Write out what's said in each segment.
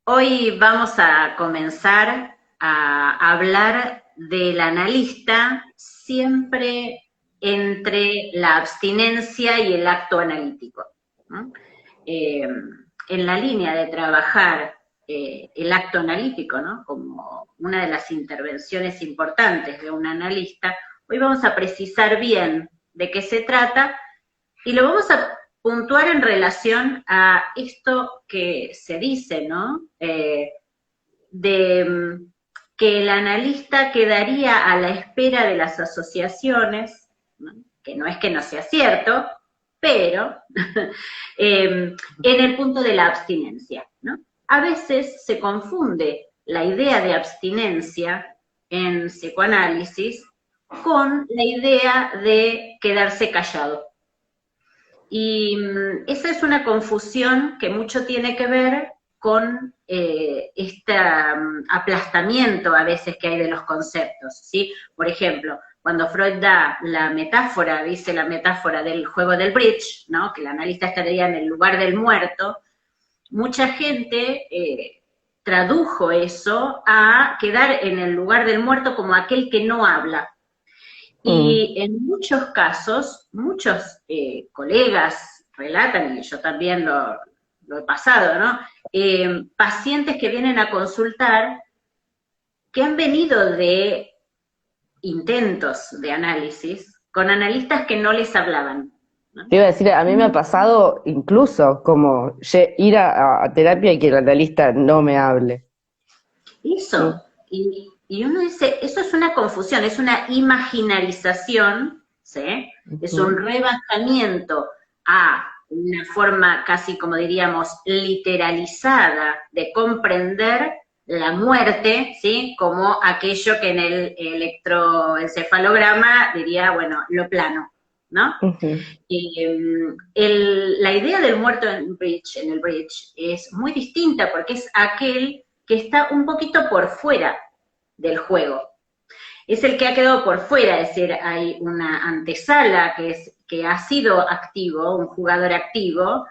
Hoy vamos a comenzar a hablar del analista siempre entre la abstinencia y el acto analítico, ¿no? Eh, en la línea de trabajar el acto analítico, ¿no? Como una de las intervenciones importantes de un analista, hoy vamos a precisar bien de qué se trata y lo vamos a puntuar en relación a esto que se dice, ¿no? De que el analista quedaría a la espera de las asociaciones, ¿no? Que no es que no sea cierto, pero en el punto de la abstinencia, ¿no? A veces se confunde la idea de abstinencia en psicoanálisis con la idea de quedarse callado. Y esa es una confusión que mucho tiene que ver con este aplastamiento a veces que hay de los conceptos, ¿sí? Por ejemplo, cuando Freud da la metáfora, dice la metáfora del juego del bridge, ¿no? Que el analista estaría en el lugar del muerto, mucha gente tradujo eso a quedar en el lugar del muerto como aquel que no habla. Mm. Y en muchos casos, muchos colegas relatan, y yo también lo he pasado, ¿no? Pacientes que vienen a consultar que han venido de intentos de análisis con analistas que no les hablaban, ¿no? Te iba a decir, a mí me ha pasado incluso como ir a terapia y que el analista no me hable. Mm. Eso. Y uno dice, eso es una confusión, es una imaginarización, ¿sí? Es un Ujú. rebajamiento a una forma casi, como diríamos, literalizada de comprender la muerte, ¿sí? Como aquello que en el electroencefalograma diría, bueno, lo plano, ¿no? Ujú. La idea del muerto en el bridge es muy distinta porque es aquel que está un poquito por fuera del juego. Es el que ha quedado por fuera, es decir, hay una antesala que ha sido activo, un jugador activo,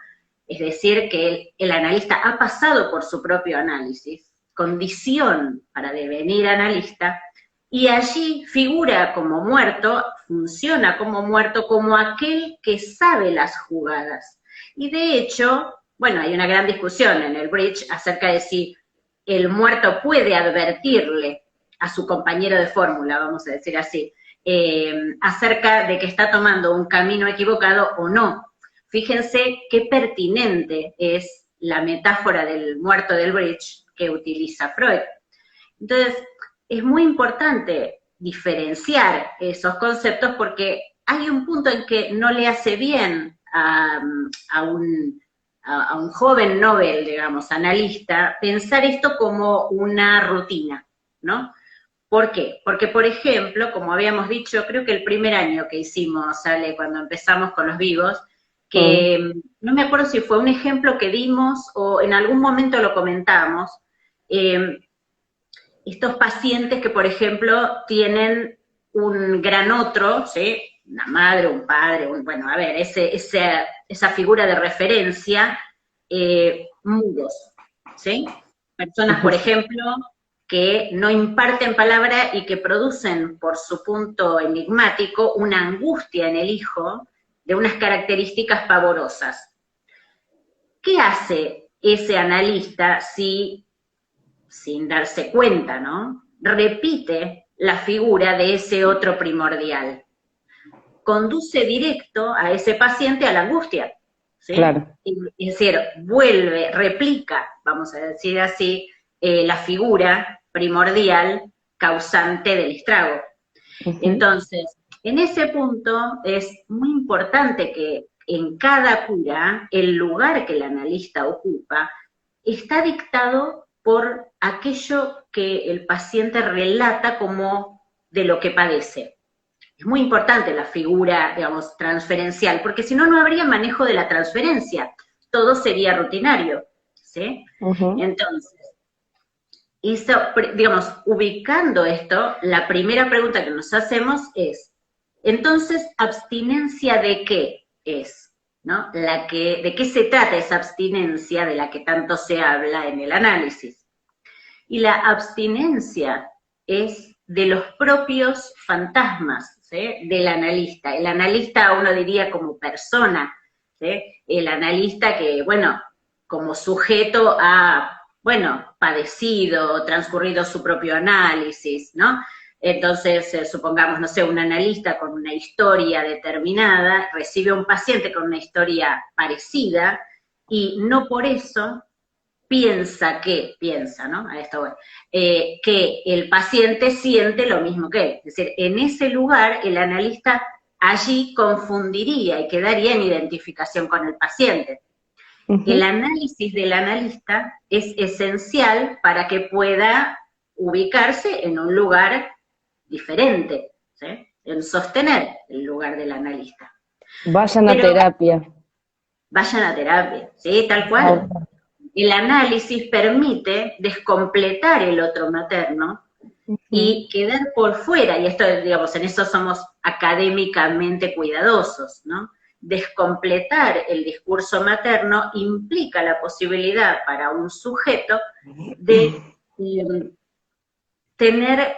es decir, que el analista ha pasado por su propio análisis, condición para devenir analista, y allí figura como muerto, funciona como muerto, como aquel que sabe las jugadas. Y de hecho, bueno, hay una gran discusión en el bridge acerca de si el muerto puede advertirle a su compañero de fórmula, vamos a decir así, acerca de que está tomando un camino equivocado o no. Fíjense qué pertinente es la metáfora del muerto del bridge que utiliza Freud. Entonces, es muy importante diferenciar esos conceptos porque hay un punto en que no le hace bien a un joven Nobel, digamos, analista, pensar esto como una rutina, ¿no? ¿Por qué? Porque, por ejemplo, como habíamos dicho, creo que el primer año que hicimos, Ale, cuando empezamos con los vivos, Mm. que no me acuerdo si fue un ejemplo que dimos o en algún momento lo comentamos, eh, estos pacientes que, por ejemplo, tienen un gran otro, ¿sí? Una madre, un padre, bueno, a ver, esa figura de referencia, mudos, ¿sí? Personas, por ejemplo, que no imparten palabra y que producen, por su punto enigmático, una angustia en el hijo de unas características pavorosas. ¿Qué hace ese analista si sin darse cuenta, ¿no? Repite la figura de ese otro primordial. Conduce directo a ese paciente a la angustia, ¿sí? Claro. Es decir, vuelve, replica, vamos a decir así, la figura primordial causante del estrago. Ujú. Entonces, en ese punto es muy importante que en cada cura el lugar que el analista ocupa está dictado por aquello que el paciente relata como de lo que padece. Es muy importante la figura, digamos, transferencial, porque si no, no habría manejo de la transferencia. Todo sería rutinario, ¿sí? Ujú. Entonces, eso, digamos, ubicando esto, la primera pregunta que nos hacemos es, entonces, ¿abstinencia de qué es? ¿no? ¿De qué se trata esa abstinencia de la que tanto se habla en el análisis? Y la abstinencia es de los propios fantasmas, ¿sí? Del analista. El analista, uno diría como persona, ¿sí? El analista que, bueno, como sujeto ha, bueno, padecido, transcurrido su propio análisis, ¿no? Entonces, supongamos, no sé, un analista con una historia determinada recibe a un paciente con una historia parecida y no por eso piensa, ¿no? A esto voy, que el paciente siente lo mismo que él. Es decir, en ese lugar el analista allí confundiría y quedaría en identificación con el paciente. El análisis del analista es esencial para que pueda ubicarse en un lugar diferente, ¿sí? En sostener el lugar del analista. Vayan a terapia. Vayan a terapia, ¿sí? Tal cual. El análisis permite descompletar el otro materno y quedar por fuera, y esto, digamos, en eso somos académicamente cuidadosos, ¿no? Descompletar el discurso materno implica la posibilidad para un sujeto de tener,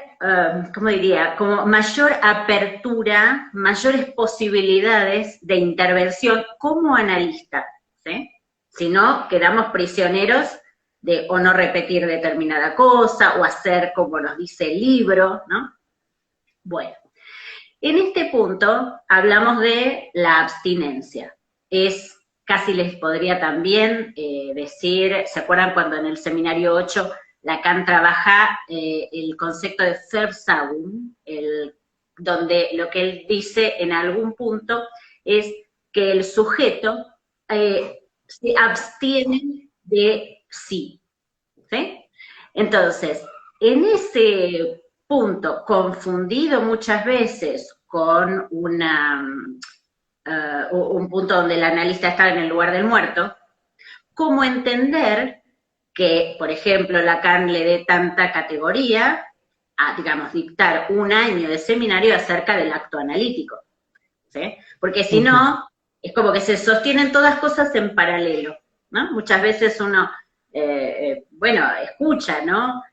¿cómo diría?, como mayor apertura, mayores posibilidades de intervención como analista, ¿sí? Si no, quedamos prisioneros de o no repetir determinada cosa, o hacer como nos dice el libro, ¿no? Bueno, en este punto hablamos de la abstinencia. Es, casi les podría también decir, ¿se acuerdan cuando en el seminario 8 Lacan trabaja el concepto de Versagung, donde lo que él dice en algún punto es que el sujeto se abstiene de sí, ¿sí? Entonces, en ese punto, confundido muchas veces con un punto donde el analista está en el lugar del muerto, ¿cómo entender que, por ejemplo, Lacan le dé tanta categoría a, digamos, dictar un año de seminario acerca del acto analítico? ¿Sí? Porque si no, es como que se sostienen todas cosas en paralelo, ¿no? Muchas veces uno, bueno, escucha, ¿no?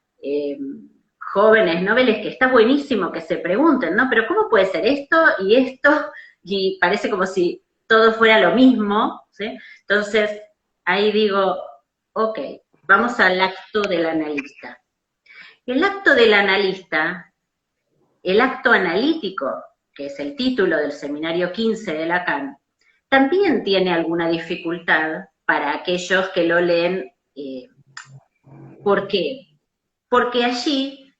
Jóvenes noveles que está buenísimo que se pregunten, ¿no? Pero ¿cómo puede ser esto y esto? Y parece como si todo fuera lo mismo, ¿sí? Entonces, ahí digo, ok, vamos al acto del analista. El acto del analista, el acto analítico, que es el título del seminario 15 de Lacan, también tiene alguna dificultad para aquellos que lo leen. ¿Por qué? Porque allí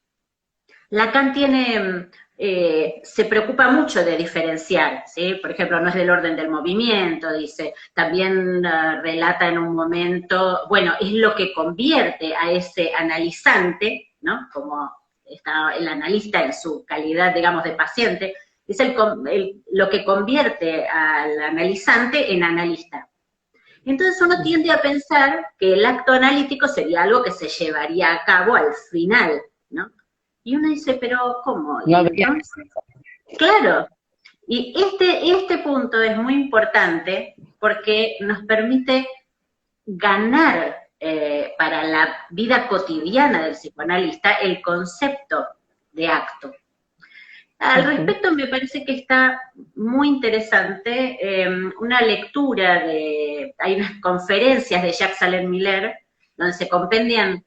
Lacan se preocupa mucho de diferenciar, ¿sí? Por ejemplo, no es del orden del movimiento, dice, también relata en un momento, bueno, es lo que convierte a ese analizante, ¿no? Como está el analista en su calidad, digamos, de paciente, es lo que convierte al analizante en analista. Entonces uno tiende a pensar que el acto analítico sería algo que se llevaría a cabo al final, ¿no? Y uno dice, pero ¿cómo? Y entonces, claro, y este punto es muy importante porque nos permite ganar para la vida cotidiana del psicoanalista el concepto de acto. Al respecto me parece que está muy interesante una lectura hay unas conferencias de Jacques Salaire Miller, donde se compendian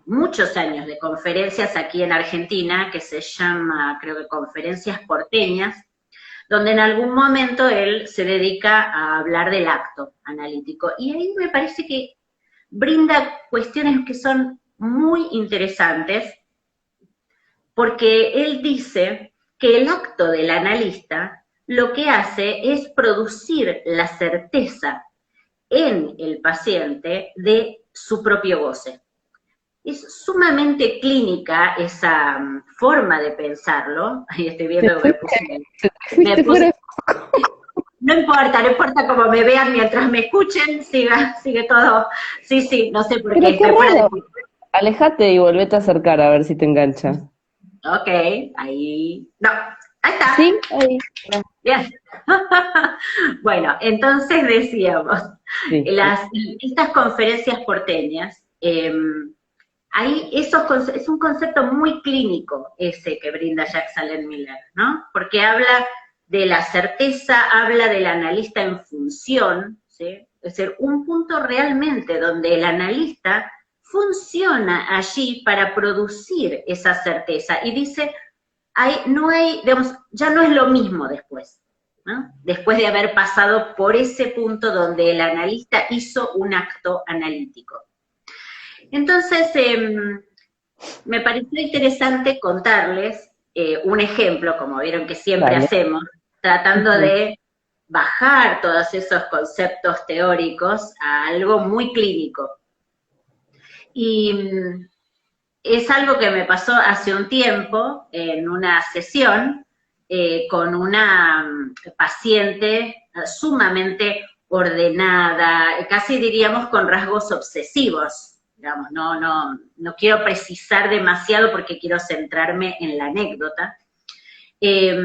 muchos años de conferencias aquí en Argentina, que se llama, creo que Conferencias Porteñas, donde en algún momento él se dedica a hablar del acto analítico. Y ahí me parece que brinda cuestiones que son muy interesantes, porque él dice que el acto del analista lo que hace es producir la certeza en el paciente de su propio goce. Es sumamente clínica esa forma de pensarlo. Ahí estoy viendo que me puse. No importa cómo me vean mientras me escuchen, sigue todo. Sí, no sé por qué. Pero qué raro. Alejate y volvete a acercar a ver si te engancha. Ok, ahí. No, Ahí está. Sí, ahí. Bien. Bueno, entonces decíamos, Sí, estas conferencias porteñas, es un concepto muy clínico ese que brinda Jacques Alain Miller, ¿no? Porque habla de la certeza, habla del analista en función, ¿sí? Es decir, un punto realmente donde el analista funciona allí para producir esa certeza y dice, digamos, ya no es lo mismo después, ¿no? Después de haber pasado por ese punto donde el analista hizo un acto analítico. Entonces, me pareció interesante contarles un ejemplo, como vieron que siempre dale. hacemos, tratando Ujú. de bajar todos esos conceptos teóricos a algo muy clínico. Y es algo que me pasó hace un tiempo en una sesión con una paciente sumamente ordenada, casi diríamos con rasgos obsesivos, digamos, no quiero precisar demasiado porque quiero centrarme en la anécdota, eh,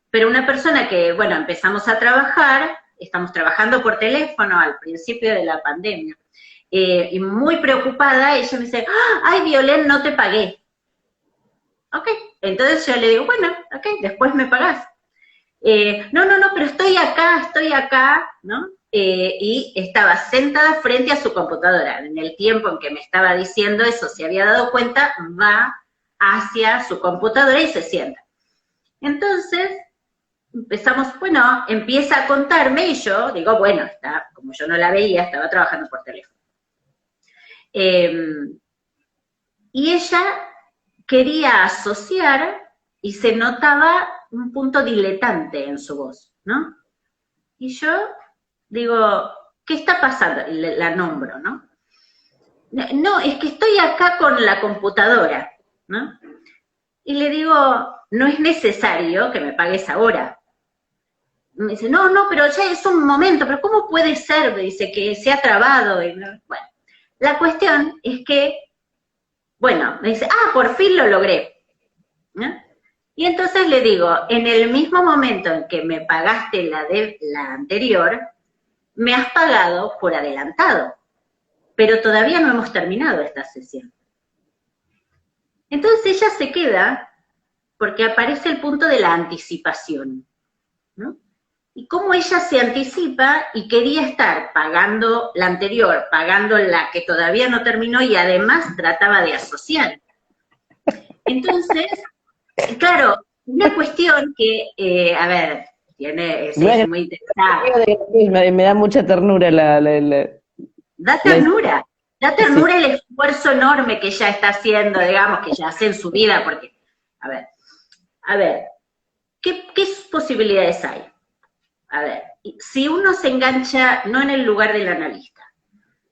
pero una persona que, bueno, empezamos a trabajar, estamos trabajando por teléfono al principio de la pandemia, y muy preocupada, ella me dice, ay, Violén, no te pagué. Ok, entonces yo le digo, bueno, ok, después me pagás. No, pero estoy acá, ¿no? Y estaba sentada frente a su computadora. En el tiempo en que me estaba diciendo eso, se había dado cuenta, va hacia su computadora y se sienta. Entonces, empezamos, bueno, empieza a contarme y yo digo, bueno, como yo no la veía, estaba trabajando por teléfono. Y ella quería asociar y se notaba un punto diletante en su voz, ¿no? Y yo digo, ¿qué está pasando? La nombro, ¿no? No, es que estoy acá con la computadora, ¿no? Y le digo, no es necesario que me pagues ahora. Me dice, pero ya es un momento, pero ¿cómo puede ser? Me dice que se ha trabado. Y, bueno, la cuestión es que, bueno, me dice, por fin lo logré. ¿No? Y entonces le digo, en el mismo momento en que me pagaste la anterior, me has pagado por adelantado, pero todavía no hemos terminado esta sesión. Entonces ella se queda porque aparece el punto de la anticipación, ¿no? Y cómo ella se anticipa y quería estar pagando la anterior, pagando la que todavía no terminó y además trataba de asociar. Entonces, claro, una cuestión que, a ver, es muy interesante. Me da mucha ternura la Da sí. ternura el esfuerzo enorme que ella está haciendo, digamos, que ella hace en su vida, porque, a ver, ¿qué posibilidades hay? A ver, si uno se engancha no en el lugar del analista,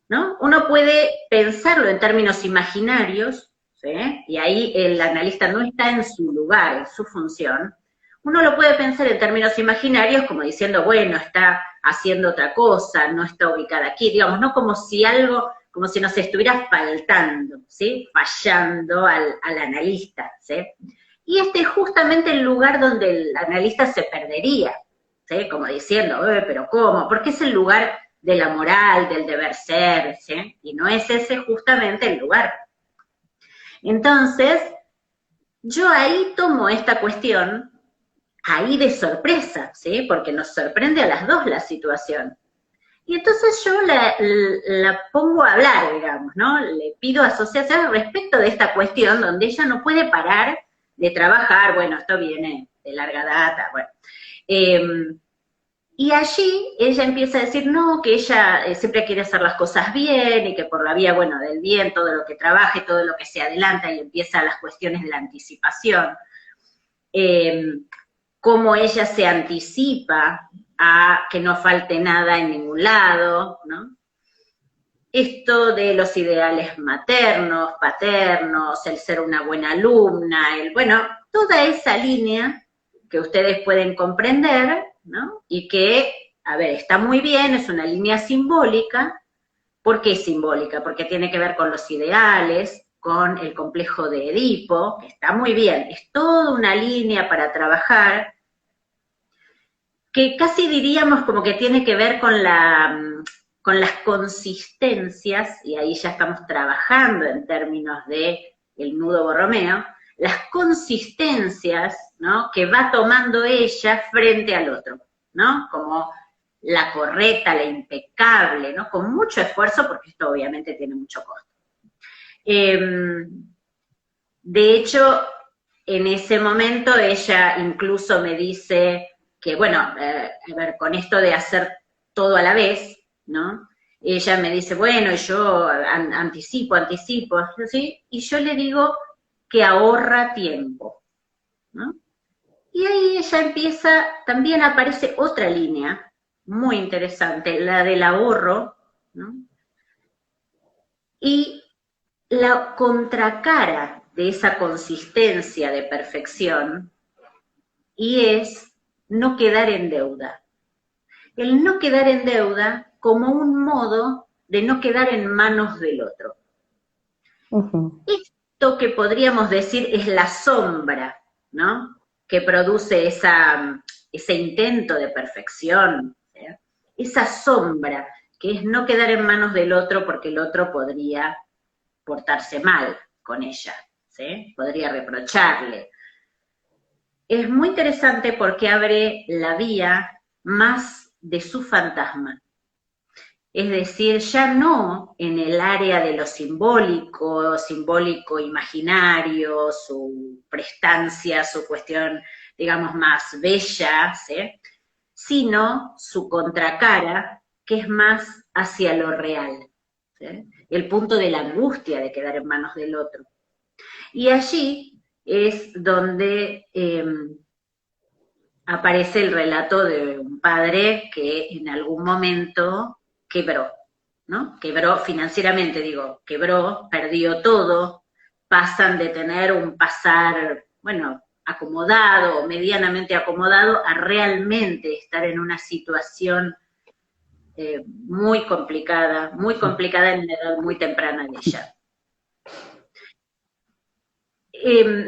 ¿no? Uno puede pensarlo en términos imaginarios, ¿sí? Y ahí el analista no está en su lugar, en su función. Uno lo puede pensar en términos imaginarios como diciendo, bueno, está haciendo otra cosa, no está ubicada aquí, digamos, no como si como si nos estuviera faltando, ¿sí? Fallando al analista, ¿sí? Y este es justamente el lugar donde el analista se perdería, ¿sí? Como diciendo, pero ¿cómo? Porque es el lugar de la moral, del deber ser, ¿sí? Y no es ese justamente el lugar. Entonces, yo ahí tomo esta cuestión, ahí de sorpresa, ¿sí? Porque nos sorprende a las dos la situación. Y entonces yo la pongo a hablar, digamos, ¿no? Le pido asociación respecto de esta cuestión donde ella no puede parar de trabajar, bueno, esto viene de larga data, bueno. Y allí ella empieza a decir, no, que ella siempre quiere hacer las cosas bien y que por la vía, bueno, del bien, todo lo que trabaje, todo lo que se adelanta y empieza las cuestiones de la anticipación. Cómo ella se anticipa a que no falte nada en ningún lado, ¿no? Esto de los ideales maternos, paternos, el ser una buena alumna, bueno, toda esa línea que ustedes pueden comprender, ¿no? Y que, a ver, está muy bien, es una línea simbólica. ¿Por qué simbólica? Porque tiene que ver con los ideales, con el complejo de Edipo, que está muy bien, es toda una línea para trabajar, que casi diríamos como que tiene que ver con las consistencias, y ahí ya estamos trabajando en términos de el nudo borromeo, las consistencias, ¿no?, que va tomando ella frente al otro, ¿no? Como la correcta, la impecable, ¿no? Con mucho esfuerzo, porque esto obviamente tiene mucho costo. De hecho, en ese momento ella incluso me dice que, bueno, a ver, con esto de hacer todo a la vez, ¿no? Ella me dice, bueno, yo anticipo, ¿sí? Y yo le digo que ahorra tiempo, ¿no? Y ahí ella empieza, también aparece otra línea muy interesante, la del ahorro, ¿no? Y la contracara de esa consistencia de perfección, y es no quedar en deuda. El no quedar en deuda como un modo de no quedar en manos del otro. Esto que podríamos decir es la sombra, ¿no?, que produce ese intento de perfección, ¿sí?, esa sombra, que es no quedar en manos del otro porque el otro podría portarse mal con ella, ¿sí?, podría reprocharle. Es muy interesante porque abre la vía más de su fantasma. Es decir, ya no en el área de lo simbólico, simbólico imaginario, su prestancia, su cuestión, digamos, más bella, ¿sí?, sino su contracara, que es más hacia lo real, ¿sí?, el punto de la angustia de quedar en manos del otro. Y allí es donde aparece el relato de un padre que en algún momento quebró, ¿no? Quebró financieramente, digo, quebró, perdió todo, pasan de tener un pasar, bueno, acomodado, medianamente acomodado, a realmente estar en una situación muy complicada en una edad muy temprana de ella.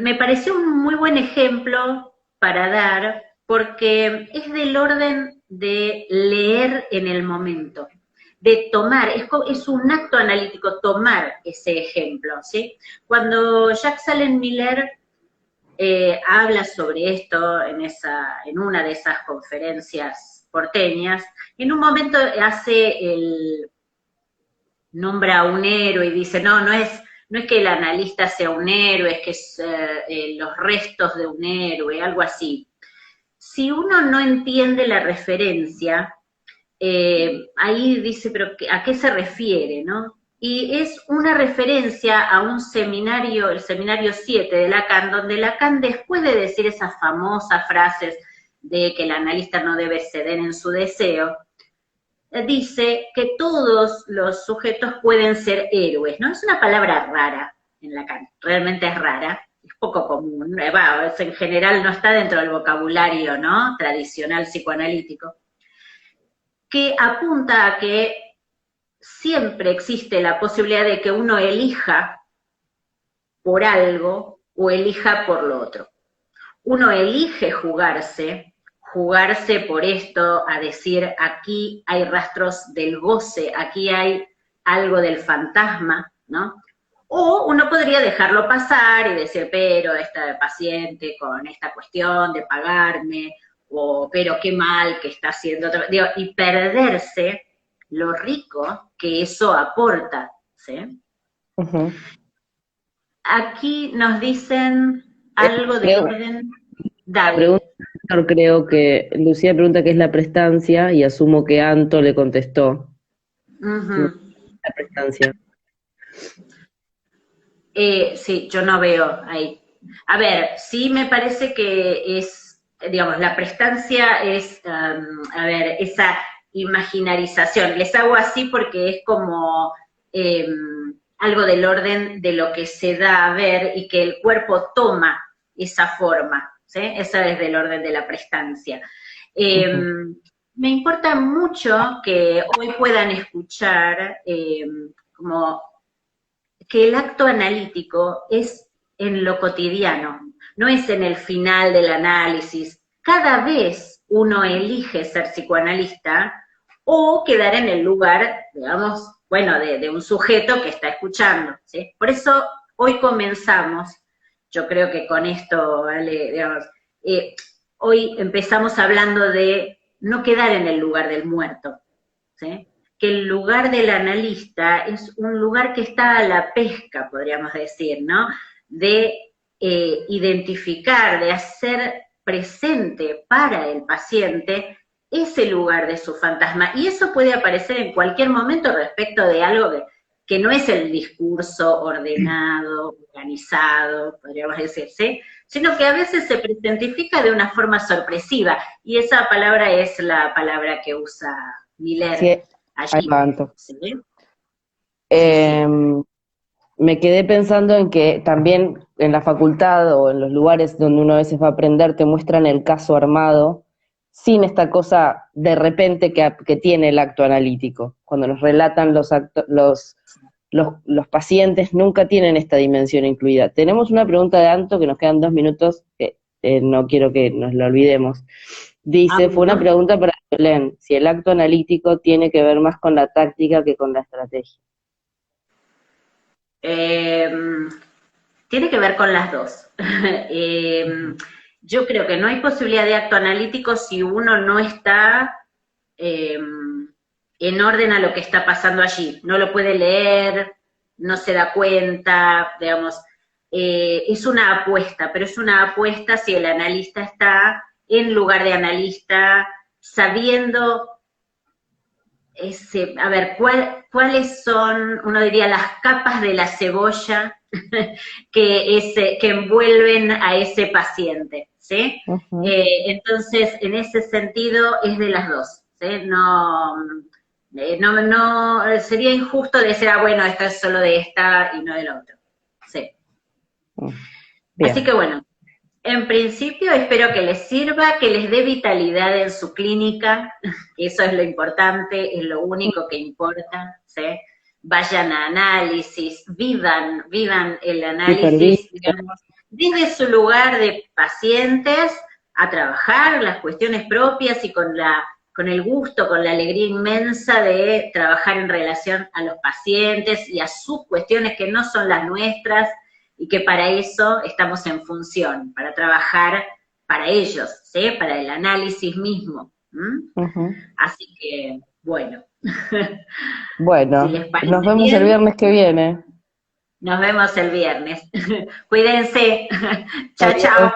Me pareció un muy buen ejemplo para dar, porque es del orden de leer en el momento, de tomar, es un acto analítico tomar ese ejemplo, ¿sí? Cuando Jacques Allen Miller habla sobre esto en una de esas conferencias porteñas, en un momento nombra a un héroe y dice, no es que el analista sea un héroe, es que es los restos de un héroe, algo así. Si uno no entiende la referencia, ahí dice, pero ¿a qué se refiere, no? Y es una referencia a un seminario, el seminario 7 de Lacan, donde Lacan, después de decir esas famosas frases de que el analista no debe ceder en su deseo, dice que todos los sujetos pueden ser héroes, ¿no? Es una palabra rara en Lacan, realmente es rara, es poco común, en general no está dentro del vocabulario, ¿no?, tradicional psicoanalítico, que apunta a que siempre existe la posibilidad de que uno elija por algo o elija por lo otro. Uno elige jugarse por esto, a decir, aquí hay rastros del goce, aquí hay algo del fantasma, ¿no? O uno podría dejarlo pasar y decir, pero esta paciente con esta cuestión de pagarme, o pero qué mal que está haciendo, digo, y perderse lo rico que eso aporta, ¿sí? Uh-huh. Aquí nos dicen algo del orden. Pregunta, creo que Lucía pregunta qué es la prestancia y asumo que Anto le contestó. Uh-huh. La prestancia. Sí, yo no veo ahí. A ver, sí me parece que es, digamos, la prestancia es, a ver, esa imaginarización. Les hago así porque es como algo del orden de lo que se da a ver y que el cuerpo toma esa forma, ¿sí? Eso es del orden de la prestancia. Me importa mucho que hoy puedan escuchar como que el acto analítico es en lo cotidiano, no es en el final del análisis. Cada vez uno elige ser psicoanalista o quedar en el lugar, digamos, bueno, de un sujeto que está escuchando, ¿sí? Por eso hoy comenzamos, yo creo que con esto, ¿vale? Digamos, hoy empezamos hablando de no quedar en el lugar del muerto, ¿sí? Que el lugar del analista es un lugar que está a la pesca, podríamos decir, ¿no? De identificar, de hacer presente para el paciente ese lugar de su fantasma. Y eso puede aparecer en cualquier momento respecto de algo que no es el discurso ordenado, organizado, podríamos decir, ¿sí? Sino que a veces se presentifica de una forma sorpresiva. Y esa palabra es la palabra que usa Miller Sí, ahí allí. va, Anto. ¿Sí? Me quedé pensando en que también en la facultad o en los lugares donde uno a veces va a aprender te muestran el caso armado sin esta cosa de repente que tiene el acto analítico. Cuando nos relatan los pacientes nunca tienen esta dimensión incluida. Tenemos una pregunta de Anto que nos quedan 2 minutos, que no quiero que nos la olvidemos. Dice, fue una pregunta para Belén, si el acto analítico tiene que ver más con la táctica que con la estrategia. Tiene que ver con las dos. Yo creo que no hay posibilidad de acto analítico si uno no está en orden a lo que está pasando allí. No lo puede leer, no se da cuenta, digamos, es una apuesta, pero es una apuesta si el analista está en lugar de analista, sabiendo a ver, ¿cuáles son, uno diría, las capas de la cebolla que envuelven a ese paciente, ¿sí? Uh-huh. Entonces, en ese sentido, es de las dos, ¿sí? No, sería injusto decir, bueno, esta es solo de esta y no del otro, ¿sí? Bien. Así que bueno, en principio espero que les sirva, que les dé vitalidad en su clínica, eso es lo importante, es lo único que importa, ¿sí? Vayan a análisis, vivan el análisis, digamos, desde su lugar de pacientes a trabajar las cuestiones propias y con el gusto, con la alegría inmensa de trabajar en relación a los pacientes y a sus cuestiones que no son las nuestras, y que para eso estamos en función, para trabajar para ellos, ¿sí? Para el análisis mismo. Uh-huh. Así que, bueno. Bueno, si nos vemos bien, el viernes que viene. Nos vemos el viernes. Cuídense. Chao, chao.